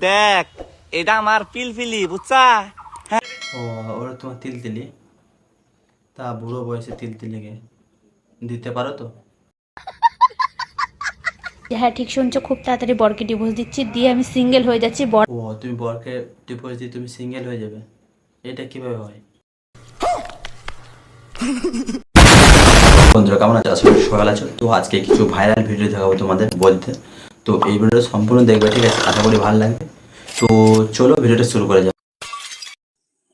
দেখ এটা আমার পিলপিলি বুঝছা। ও ওরা তোমার তিলতিলি, তা বুড়ো বয়সে তিলতিলিকে দিতে পারো তো? হ্যাঁ ঠিক শুনছো, খুব তাড়াতাড়ি বরকে ডিভোর্স দিচ্ছি, দিয়ে আমি সিঙ্গেল হয়ে যাচ্ছি। বর ও তুমি বরকে ডিভোর্স দিয়ে তুমি সিঙ্গেল হয়ে যাবে, এটা কিভাবে হয়? বন্ধুরা কেমন আছে? আসলে সকাল আছো তো। আজকে কিছু ভাইরাল ভিডিও দেখাবো তোমাদের বলতে, তো এই ভিডিওটা সম্পূর্ণ দেখবে, ঠিক আছে? আশা করি ভালো লাগবে। তো চলো ভিডিওটা শুরু করা যাক।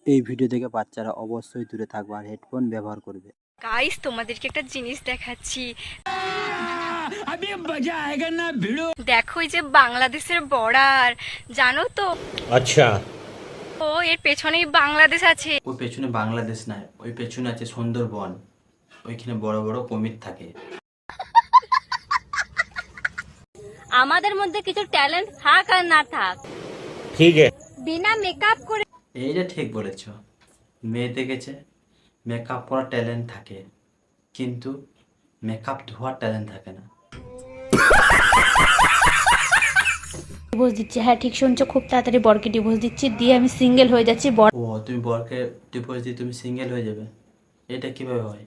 এই ভিডিও থেকে বাচ্চারা অবশ্যই দূরে থাকবে আর হেডফোন ব্যবহার করবে। গাইস তোমাদেরকে একটা জিনিস দেখাচ্ছি। দেখো এই যে বাংলাদেশের বর্ডার, জানো তো? আচ্ছা, ও এর পেছনেই বাংলাদেশ আছে। ওই পেছনে বাংলাদেশ নাই, ওই পেছনে আছে সুন্দরবন, ওইখানে বড় বড় কুমির থাকে। আমাদের মধ্যে কিছু ট্যালেন্ট থাক আর না থাক, ठीक है। বিনা মেকআপ করে এইটা ঠিক বলেছ, মেয়ে দেখেছে মেকআপ করার ট্যালেন্ট থাকে, কিন্তু মেকআপ ধোয়ার ট্যালেন্ট থাকে না। ডিভোর্স দিচ্ছি। হ্যাঁ ঠিক শুনছো, খুব তাড়াতাড়ি বরকে ডিভোর্স দিচ্ছি, দিয়ে আমি সিঙ্গেল হয়ে যাচ্ছি। বর ও তুমি বরকে ডিভোর্স দিয়ে তুমি সিঙ্গেল হয়ে যাবে, এটা কিভাবে হয়?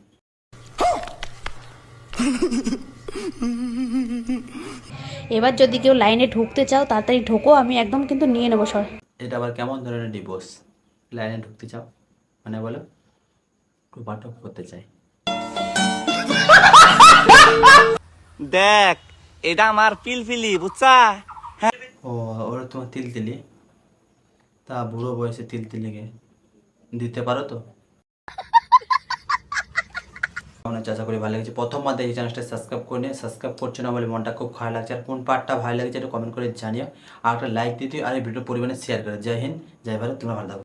এবার যদি কেউ লাইনে ঢুকতে চাও তাড়াতাড়ি ঢোকো, আমি একদম কিন্তু নিয়ে নেবো সর। এটা আবার কেমন ধরনের ডিভোর্স? লাইনে ঢুকতে চাও মানে বলো, একটু বাটক করতে চাই। দেখ এটা আমার পিলপিলি বুঝছা। ও ওরা তোমার তিলতিলি, তা বুড়ো বয়সে তিলতিলিকে দিতে পারো তো? কেমন আছে? আশা করি ভালো লাগছে। প্রথমবার দেখি চ্যানেলটা সাবস্ক্রাইব করে নিয়ে, সাবস্ক্রাইব করছো না বলে মনটা খুব খারাপ লাগছে। আর কোন পার্টটা ভালো লাগছে এটা কমেন্ট করে জানিও, আর একটা লাইক দিতে আর এই ভিডিও পরিমাণে শেয়ার করে। জয় হিন্দ, জয় ভারত, তোমরা ভালো থাকো।